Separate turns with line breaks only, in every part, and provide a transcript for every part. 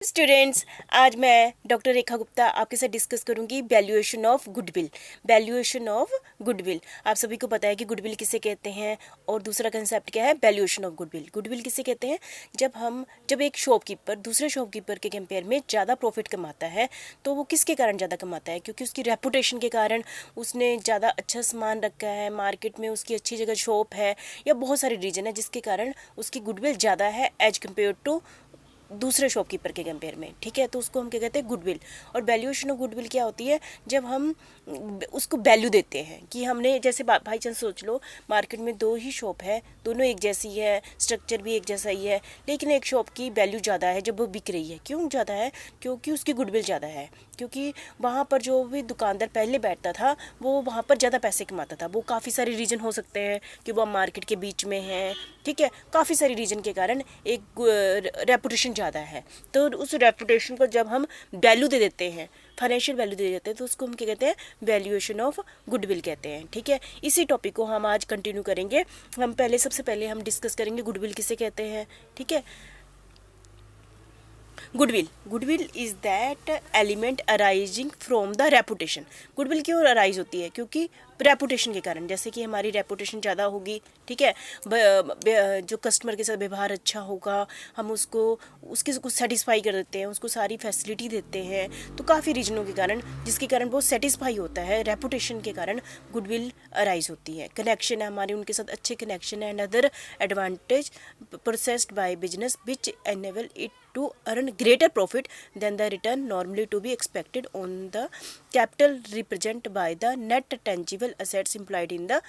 Students, आज मैं doctor Rekha Gupta आपके साथ डिस्कस करूंगी valuation of goodwill. Valuation of goodwill, आप सभी को पता है कि गुडविल किसे कहते हैं और दूसरा कंसेप्ट क्या है, वैल्यूएशन ऑफ गुडविल। गुडविल किसे कहते हैं? जब एक शॉपकीपर दूसरे शॉपकीपर के कंपेयर में ज़्यादा प्रॉफिट कमाता है तो वो किसके कारण ज़्यादा कमाता है? क्योंकि उसकी रेपुटेशन के कारण, उसने ज़्यादा अच्छा सामान रखा है, मार्केट में उसकी अच्छी जगह शॉप है, या बहुत सारे रीजन है जिसके कारण उसकी गुडविल ज़्यादा है एज कम्पेयर टू दूसरे शॉपकीपर के कंपेयर में। ठीक है, तो उसको हम क्या कहते हैं, गुडविल। और वैल्यूएशन ऑफ गुडविल क्या होती है? जब हम उसको वैल्यू देते हैं कि हमने, जैसे भाई चांस सोच लो, मार्केट में दो ही शॉप है, दोनों एक जैसी है, स्ट्रक्चर भी एक जैसा ही है, लेकिन एक शॉप की वैल्यू ज़्यादा है जब वो बिक रही है। क्यों ज़्यादा है? क्योंकि उसकी गुडविल ज़्यादा है, क्योंकि वहाँ पर जो भी दुकानदार पहले बैठता था वो वहाँ पर ज़्यादा पैसे कमाता था। वो काफ़ी सारे रीज़न हो सकते हैं कि वो मार्केट के बीच में है, ठीक है, काफ़ी सारे रीज़न के कारण एक रेपुटेशन ज़्यादा है। तो उस रेपुटेशन को जब हम वैल्यू दे देते हैं, फाइनेंशियल वैल्यू दे देते हैं, तो उसको हम क्या कहते हैं, वैल्यूएशन ऑफ गुडविल कहते हैं। ठीक है, इसी टॉपिक को हम आज कंटिन्यू करेंगे। सबसे पहले हम डिस्कस करेंगे गुडविल किसे कहते हैं। ठीक है, goodwill is that element arising from the reputation. Goodwill क्यों अराइज होती है? क्योंकि रेपुटेशन के कारण, जैसे कि हमारी रेपुटेशन ज़्यादा होगी, ठीक है, जो कस्टमर के साथ व्यवहार अच्छा होगा, हम उसके कुछ सेटिस्फाई कर देते हैं, उसको सारी फैसिलिटी देते हैं, तो काफ़ी रीजनों के कारण, जिसके कारण वो सेटिस्फाई होता है, रेपुटेशन के कारण गुडविल अराइज होती है। कनेक्शन है हमारे उनके साथ, अच्छे कनेक्शन है, and other advantage processed by business which enable it to earn greater profit than the return normally to be expected on the capital represented by the net tangible assets employed in the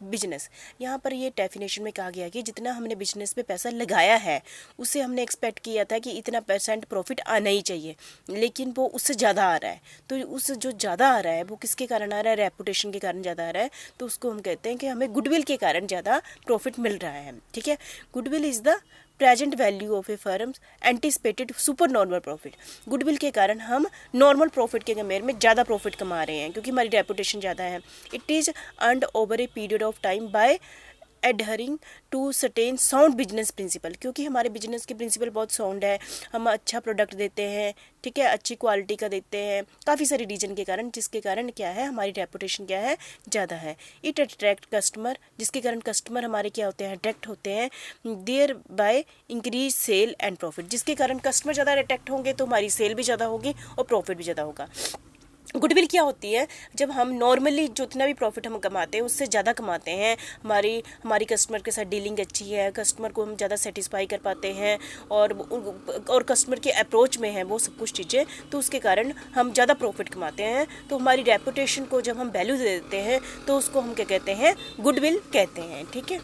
business. यहाँ पर ये definition में कहा गया कि जितना हमने business में पैसा लगाया है उससे हमने एक्सपेक्ट किया था कि इतना % प्रॉफिट आना ही चाहिए, लेकिन वो उससे ज़्यादा आ रहा है। तो उस जो ज़्यादा आ रहा है वो किसके कारण आ रहा है? रेपुटेशन के कारण ज़्यादा आ रहा है। तो उसको हम कहते हैं कि हमें गुडविल के कारण ज़्यादा प्रॉफिट मिल रहा है। ठीक है, goodwill is the present value of A firms anticipated super normal profit. Goodwill के कारण हम नॉर्मल प्रॉफिट के कंपेयर में ज़्यादा प्रॉफिट कमा रहे हैं क्योंकि हमारी रेपुटेशन ज़्यादा है। It is earned over a period of time by adhering to certain sound business principle. क्योंकि हमारे बिजनेस के प्रिंसिपल बहुत साउंड है, हम अच्छा प्रोडक्ट देते हैं, ठीक है, अच्छी क्वालिटी का देते हैं, काफ़ी सारे रीजन के कारण, जिसके कारण क्या है, हमारी रेपुटेशन क्या है, ज़्यादा है। इट अट्रैक्ट कस्टमर, जिसके कारण कस्टमर हमारे क्या होते हैं, अट्रैक्ट होते हैं। Thereby increase sale and profit, जिसके कारण कस्टमर ज़्यादा अट्रैक्ट होंगे तो हमारी सेल भी ज़्यादा होगी और प्रॉफिट भी ज़्यादा होगा। गुडविल क्या होती है? जब हम नॉर्मली जितना भी प्रॉफिट हम कमाते हैं उससे ज़्यादा कमाते हैं, हमारी कस्टमर के साथ डीलिंग अच्छी है, कस्टमर को हम ज़्यादा सेटिस्फाई कर पाते हैं, और कस्टमर के अप्रोच में है वो सब कुछ चीज़ें, तो उसके कारण हम ज़्यादा प्रॉफिट कमाते हैं। तो हमारी रेपुटेशन को जब हम वैल्यू दे देते हैं तो उसको हम क्या कहते हैं, गुडविल कहते हैं। ठीक है,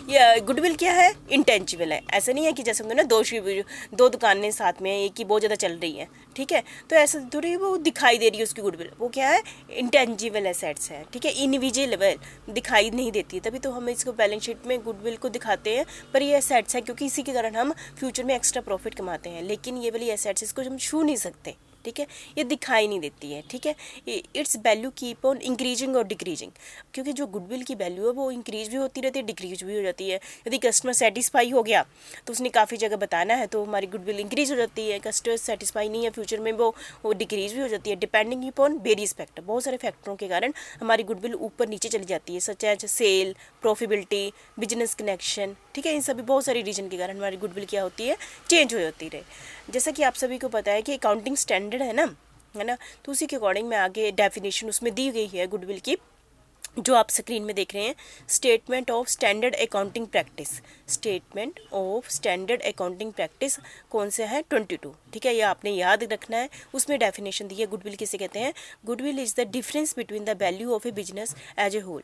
ये गुडविल क्या है? इंटेंजिबल है। ऐसा नहीं है कि जैसे ना दो दुकानें साथ में एक ही बहुत ज़्यादा चल रही हैं, ठीक है, तो ऐसा थोड़ी वो दिखाई दे रही है उसकी गुडविल, वो क्या है, इंटेंजिबल एसेट्स है। ठीक है, इनविजिबल दिखाई नहीं देती, तभी तो हम इसको बैलेंस शीट में गुडविल को दिखाते हैं, पर ये एसेट्स है क्योंकि इसी के कारण हम फ्यूचर में एक्स्ट्रा प्रॉफिट कमाते हैं। लेकिन ये वाली एसेट्स, इसको हम छू नहीं सकते, ठीक है, ये दिखाई नहीं देती है। ठीक है, it's value keep on increasing और डिक्रीजिंग, क्योंकि जो गुडविल की वैल्यू है वो इंक्रीज भी होती रहती है, डिक्रीज भी हो जाती है। यदि कस्टमर सेटिस्फाई हो गया तो उसने काफ़ी जगह बताना है तो हमारी गुडविल इंक्रीज हो जाती है। कस्टमर सेटिस्फाई नहीं है फ्यूचर में, वो डिक्रीज भी हो जाती है। डिपेंडिंग अपॉन वेरियस फैक्टर, बहुत सारे फैक्टरों के कारण हमारी गुडविल ऊपर नीचे चली जाती है, such as sale, profitability, business connection. ठीक है, इन सभी बहुत सारी रीजन के कारण हमारी गुडविल क्या होती है, चेंज हो जाती है। जैसा कि आप सभी को पता है कि अकाउंटिंग स्टैंडर्ड है ना, तो उसी के अकॉर्डिंग में आगे डेफिनेशन उसमें दी गई है गुडविल की, जो आप स्क्रीन में देख रहे हैं। Statement of standard accounting practice, statement of standard accounting practice कौन सा है? 22। ठीक है, ये आपने याद रखना है। उसमें डेफिनेशन दी है गुडविल किसे कहते हैं। Goodwill is the difference between the value of a business as a whole,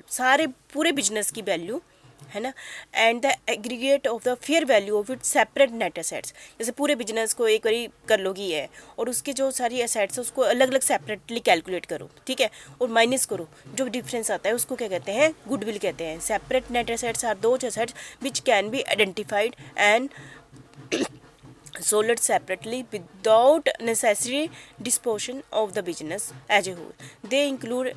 पूरे बिजनेस की वैल्यू है ना, and the aggregate of the fair value of it separate net assets. जैसे पूरे बिजनेस को एक बारी कर लोगी है और उसके जो सारी एसेट्स है उसको अलग अलग सेपरेटली कैलकुलेट करो, ठीक है, और माइनस करो, जो डिफरेंस आता है उसको क्या कहते हैं, गुडविल कहते हैं। Separate net assets are those assets which can be identified and sold separately without necessary disposition of the business as a whole. They include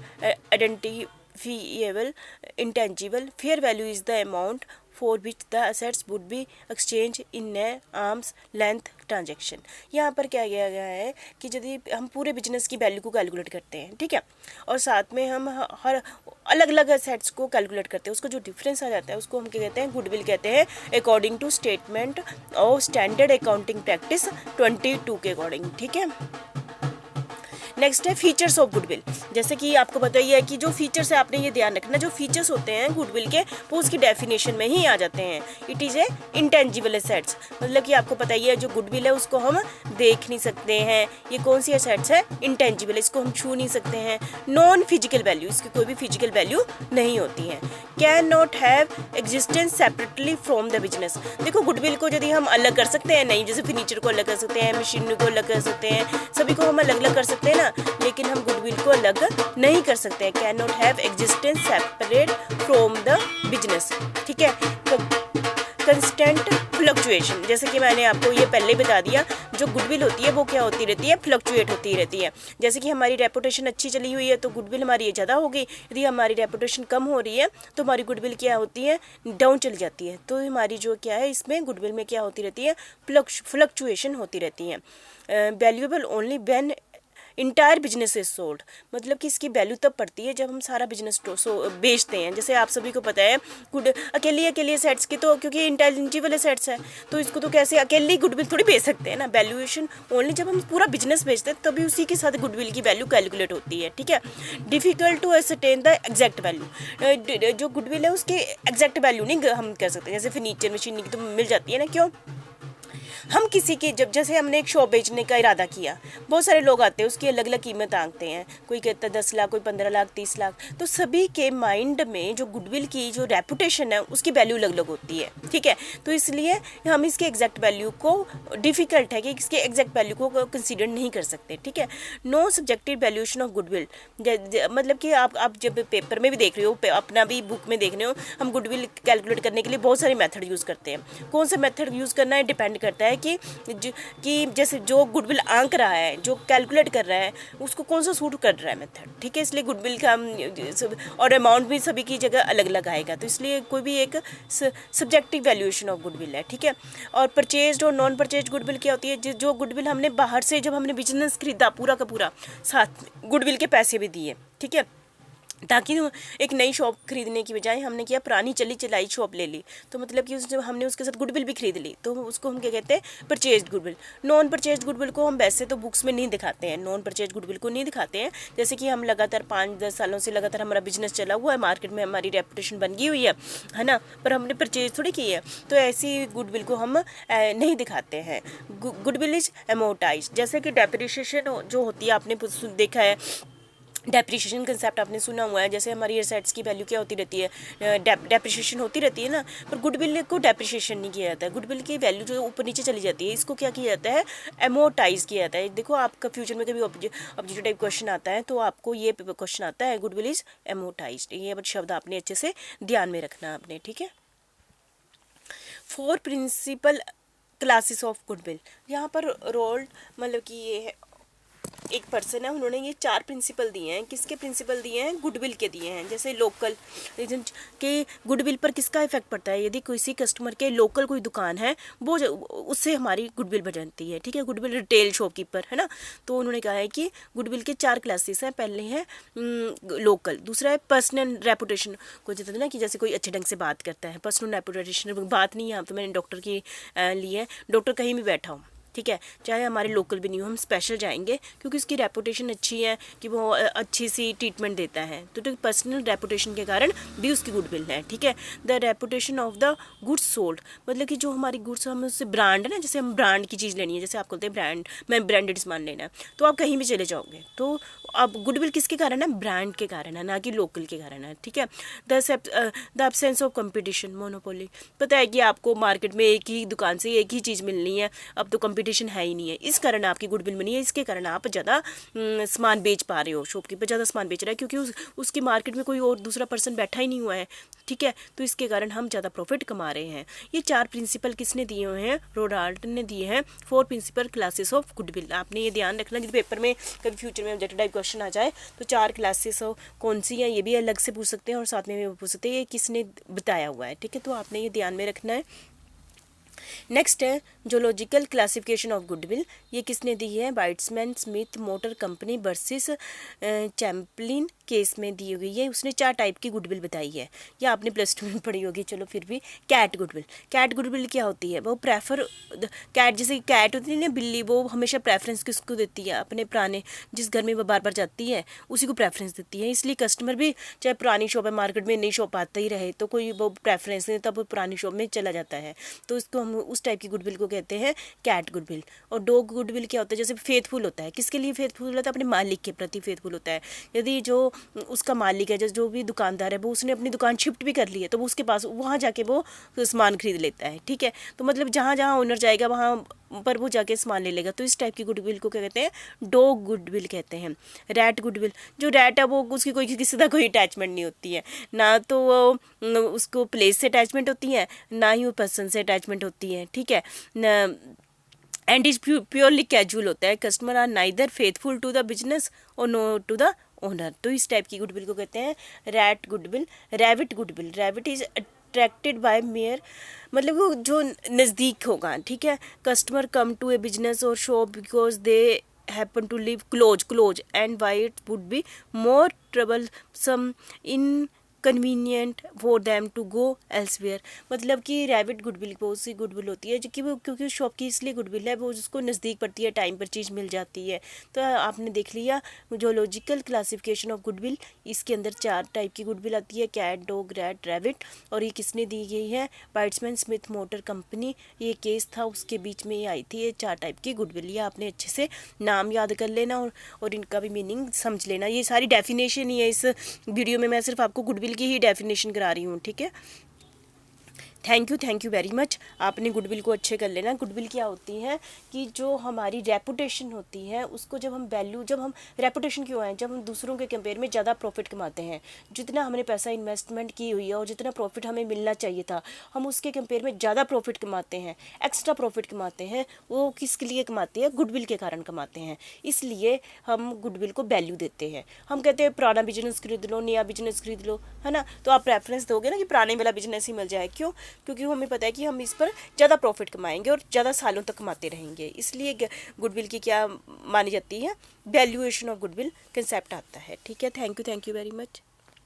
identifiable, intangible. Fair value is the amount for which the assets would be exchange in A arms length transaction. यहाँ पर क्या किया गया है कि यदि हम पूरे बिजनेस की वैल्यू को कैलकुलेट करते हैं, ठीक है, और साथ में हम हर अलग अलग असेट्स को कैलकुलेट करते हैं, उसका जो डिफरेंस आ जाता है उसको हम क्या कहते हैं, गुडविल कहते हैं, according to statement of standard accounting practice 22 के अकॉर्डिंग, ठीक है। नेक्स्ट है फीचर्स ऑफ गुडविल। जैसे कि आपको पता ही है कि जो फीचर्स है, आपने ये ध्यान रखना, जो फीचर्स होते हैं गुडविल के वो उसकी डेफिनेशन में ही आ जाते हैं। It is a intangible assets, मतलब कि आपको पता ही है जो गुडविल है उसको हम देख नहीं सकते हैं। ये कौन सी एसेट्स है, इंटेंजिबल, इसको हम छू नहीं सकते हैं। नॉन फिजिकल वैल्यू, इसकी कोई भी फिजिकल वैल्यू नहीं होती है। Can not have existence separately from the business. देखो गुडविल को यदि हम अलग कर सकते हैं, नहीं, जैसे फर्नीचर को अलग कर सकते हैं, मशीनरी को अलग कर सकते हैं, सभी को हम अलग अलग कर सकते हैं ना, लेकिन हम गुडविल को अलग नहीं कर सकते हैं। Can not have existence separate from the business, ठीक है। कंस्टेंट फ्लक्चुएशन, जैसे कि मैंने आपको ये पहले बता दिया, जो गुडविल होती है वो क्या होती रहती है, फ्लक्चुएट होती रहती है। जैसे कि हमारी रेपुटेशन अच्छी चली हुई है तो गुडविल हमारी ज़्यादा होगी, यदि हमारी रेपुटेशन कम हो रही है तो हमारी गुडविल क्या होती है, डाउन चली जाती है। तो हमारी जो क्या है इसमें गुडविल में क्या होती रहती है, फ्लक्चुएशन होती रहती है। Valuable only when entire business is sold, मतलब कि इसकी वैल्यू तब पड़ती है जब हम सारा बिजनेस बेचते हैं। जैसे आप सभी को पता है अकेली एसेट्स की, तो क्योंकि इंटेंजिबल एसेट्स है तो इसको तो कैसे अकेली गुडविल थोड़ी बेच सकते हैं ना। वैल्यूएशन ओनली जब हम पूरा बिजनेस बेचते हैं तभी उसी के साथ गुडविल की वैल्यू कैलकुलेट होती है, ठीक है। Difficult to ascertain the exact value, जो गुडविल है उसकी एग्जैक्ट वैल्यू नहीं हम कर सकते। जैसे फर्नीचर मशीन की तो मिल जाती है ना, क्यों, हम किसी की जैसे हमने एक शॉप बेचने का इरादा किया, बहुत सारे लोग आते हैं, उसकी अलग अलग कीमत आंकते हैं, कोई कहता है 10 लाख, कोई 15 लाख, 30 लाख, तो सभी के माइंड में जो गुडविल की जो रेपुटेशन है उसकी वैल्यू अलग अलग होती है, ठीक है। तो इसलिए हम इसके एग्जैक्ट वैल्यू को डिफ़िकल्ट है कि इसके एग्जैक्ट वैल्यू को कंसिडर नहीं कर सकते, ठीक है। No subjective valuation of goodwill, मतलब कि आप जब पेपर में भी देख रहे हो, अपना भी बुक में देख रहे हो, हम गुडविल कैलकुलेट करने के लिए बहुत सारे मेथड यूज़ करते हैं। कौन सा मेथड यूज़ करना है डिपेंड करता है कि जैसे जो गुडविल आंक रहा है, जो कैलकुलेट कर रहा है, उसको कौन सा सूट कर रहा है मेथड, ठीक है। इसलिए गुडविल का और अमाउंट भी सभी की जगह अलग अलग आएगा, तो इसलिए कोई भी एक सब्जेक्टिव वैल्यूएशन ऑफ गुडविल है, ठीक है। और परचेज्ड और नॉन परचेज्ड गुडविल क्या होती है, जो गुडविल हमने बाहर से जब हमने बिजनेस खरीदा पूरा का पूरा, साथ गुडविल के पैसे भी दिए, ठीक है, ताकि एक नई शॉप खरीदने की बजाय हमने किया पुरानी चली चलाई शॉप ले ली, तो मतलब कि जब हमने उसके साथ गुडविल भी खरीद ली, तो उसको हम क्या कहते हैं, purchased goodwill. Non purchased goodwill को हम वैसे तो बुक्स में नहीं दिखाते हैं, नॉन परचेज्ड गुडविल को नहीं दिखाते हैं। जैसे कि हम लगातार 5-10 सालों से लगातार हमारा बिजनेस चला हुआ है, मार्केट में हमारी रेपुटेशन बन गई हुई है ना, पर हमने परचेज थोड़ी की है, तो ऐसी गुडविल को हम नहीं दिखाते हैं। गुडविल इज अमोर्टाइज्ड, जैसे कि डेप्रिसिएशन जो होती है, आपने देखा है डेप्रिशिएशन कंसेप्ट आपने सुना हुआ है। जैसे हमारी एसेट्स की वैल्यू क्या होती रहती है, डेप्रिशिएशन होती रहती है ना, पर गुडविल को डेप्रिशिएशन नहीं किया जाता है। गुडविल की वैल्यू जो ऊपर नीचे चली जाती है, इसको क्या किया जाता है, एमोटाइज किया जाता है। देखो आपका फ्यूचर में कभी ऑब्जेक्टिव टाइप क्वेश्चन आता है तो आपको ये क्वेश्चन आता है, गुडविल इज एमोटाइज्ड, ये शब्द आपने अच्छे से ध्यान में रखना आपने, ठीक है। 4 प्रिंसिपल क्लासेस ऑफ गुडविल, यहाँ पर रोल मतलब कि ये है एक पर्सन है, उन्होंने ये 4 प्रिंसिपल दिए हैं। किसके प्रिंसिपल दिए हैं, गुडविल के दिए हैं। जैसे लोकल कि गुडविल पर किसका इफेक्ट पड़ता है, यदि किसी कस्टमर के लोकल कोई दुकान है वो उससे हमारी गुडविल बढ़ जाती है, ठीक है। गुडविल रिटेल शॉपकीपर है ना, तो उन्होंने कहा है कि गुडविल के 4 क्लासेस हैं। पहले है लोकल, दूसरा है पर्सनल रेपुटेशन, को जैसे ना कि जैसे कोई अच्छे ढंग से बात करता है, पर्सनल रेपुटेशन बात नहीं है, यहाँ तो मैंने डॉक्टर की ली है, डॉक्टर कहीं भी बैठा हो, ठीक है, चाहे हमारे लोकल भी नहीं हो, हम स्पेशल जाएंगे क्योंकि उसकी रेपुटेशन अच्छी है कि वो अच्छी सी ट्रीटमेंट देता है, तो पर्सनल रेपुटेशन के कारण भी उसकी गुडविल है, ठीक है। The reputation of the goods sold, मतलब कि जो हमारी गुड्स, हम उससे ब्रांड है ना, जैसे हम ब्रांड की चीज़ लेनी है, जैसे आप बोलते हैं ब्रांड, मैं ब्रांडेड सामान लेना है, तो आप कहीं भी चले जाओगे, तो अब गुडविल किसके कारण है, ब्रांड के कारण है, ना कि लोकल के कारण है, ठीक है। The absence of competition, monopoly, पता है कि आपको मार्केट में एक ही दुकान से एक ही चीज़ मिलनी है, अब तो कंपटीशन है ही नहीं है, इस कारण आपकी गुडविल बनी है, इसके कारण आप ज़्यादा सामान बेच पा रहे हो, शॉपकीपर ज़्यादा सामान बेच रहा है क्योंकि उसकी मार्केट में कोई और दूसरा पर्सन बैठा ही नहीं हुआ है, ठीक है। तो इसके कारण हम ज़्यादा प्रॉफिट कमा रहे हैं। ये 4 प्रिंसिपल किसने दिए हुए हैं? रोडाल्ट ने दिए हैं, 4 प्रिंसिपल क्लासेस ऑफ गुडविल। आपने ये ध्यान रखना कि पेपर में कभी फ्यूचर में ऑब्जेक्टिव टाइप क्वेश्चन आ जाए तो 4 क्लासेस कौन सी है ये भी अलग से पूछ सकते हैं और साथ में भी पूछ सकते हैं ये किसने बताया हुआ है, ठीक है। तो आपने ये ध्यान में रखना है। नेक्स्ट है जोलॉजिकल क्लासिफिकेशन ऑफ गुडविल। ये किसने दी है? Baitsman Smith Motor Company versus Champlin case में दी हुई है। उसने 4 टाइप की गुडविल बताई है, या आपने +2 में पढ़ी होगी, चलो फिर भी। कैट गुडविल, कैट गुडविल क्या होती है? वो प्रेफर, कैट जैसे कैट होती है ना बिल्ली, वो हमेशा प्रेफरेंस किसको देती है? अपने पुराने जिस घर में वो बार बार जाती है उसी को प्रेफरेंस देती है। इसलिए कस्टमर भी चाहे पुरानी शॉप है, मार्केट में नई शॉप आता ही रहे तो कोई वो प्रेफरेंस नहीं, तब वो पुरानी शॉप में चला जाता है। तो इसको हम उस टाइप की गुडविल को कहते हैं कैट गुडविल। और डॉग गुडविल क्या होता है? जैसे फेथफुल होता है, किसके लिए फेथफुल होता है? अपने मालिक के प्रति फेथफुल होता है। यदि जो उसका मालिक है, जो भी दुकानदार है, वो उसने अपनी दुकान शिफ्ट भी कर ली है तो वो उसके पास वहाँ जाके वो सामान खरीद लेता है, ठीक है। तो मतलब जहाँ जहाँ ओनर जाएगा वहाँ पर वो जाके सामान ले लेगा। तो इस टाइप की गुडविल को क्या कहते हैं? डॉग गुडविल कहते हैं। रैट गुडविल, जो रैट है वो उसकी कोई किसी से कोई अटैचमेंट नहीं होती है, ना तो वो उसको प्लेस से अटैचमेंट होती है, ना ही वो पर्सन से अटैचमेंट होती है, ठीक है। एंड इज प्योरली कैजुअल होता है। Customer are neither faithful to the business और नो टू द ओनर। तो इस टाइप की गुडविल को कहते हैं rat goodwill. Rabbit goodwill, rabbit is attracted by mayor, मतलब वो जो नज़दीक होगा, ठीक है। Customer come to a business और shop because they happen to live close and why it would be more troublesome inconvenient for them to go elsewhere। मतलब कि रैबिट गुडविल बहुत सी गुडविल होती है जो कि वो क्योंकि शॉप की इसलिए गुडविल है, वो उसको नज़दीक पड़ती है, टाइम पर चीज़ मिल जाती है। तो आपने देख लिया जोलॉजिकल क्लासिफिकेशन ऑफ गुडविल, इसके अंदर 4 टाइप की गुडविल आती है, कैट, डॉग, रैट, रैबिट। और ये किसने दी गई है? बाइट्समैन स्मिथ मोटर कंपनी, ये केस था उसके बीच में ये आई थी, ये 4 टाइप की गुडविल। ये आपने अच्छे से नाम याद कर लेना और इनका भी मीनिंग समझ लेना। ये सारी डेफिनेशन ही है, इस वीडियो में मैं सिर्फ आपको गुडविल की ही डेफिनेशन करा रही हूँ, ठीक है। Thank you very much. आपने गुडविल को अच्छे कर लेना। गुडविल क्या होती है कि जो हमारी रेपुटेशन होती है उसको जब हम वैल्यू, जब हम रेपुटेशन क्यों है, जब हम दूसरों के कंपेयर में ज़्यादा प्रॉफिट कमाते हैं, जितना हमने पैसा इन्वेस्टमेंट की हुई है और जितना प्रॉफिट हमें मिलना चाहिए था, हम उसके कंपेयर में ज़्यादा प्रॉफिट कमाते हैं, एक्स्ट्रा प्रॉफिट कमाते हैं। वो किसके लिए कमाते हैं? गुडविल के कारण कमाते हैं। इसलिए हम गुडविल को वैल्यू देते हैं। हम कहते हैं पुराना बिजनेस खरीद लो, नया बिजनेस खरीद लो, है ना। तो आप प्रेफरेंस दोगे ना कि पुराने वाला बिजनेस ही मिल जाए, क्यों? क्योंकि हमें पता है कि हम इस पर ज़्यादा प्रॉफिट कमाएंगे और ज़्यादा सालों तक कमाते रहेंगे। इसलिए गुडविल की क्या मानी जाती है? वैल्यूएशन ऑफ गुडविल कंसेप्ट आता है, ठीक है। Thank you very much.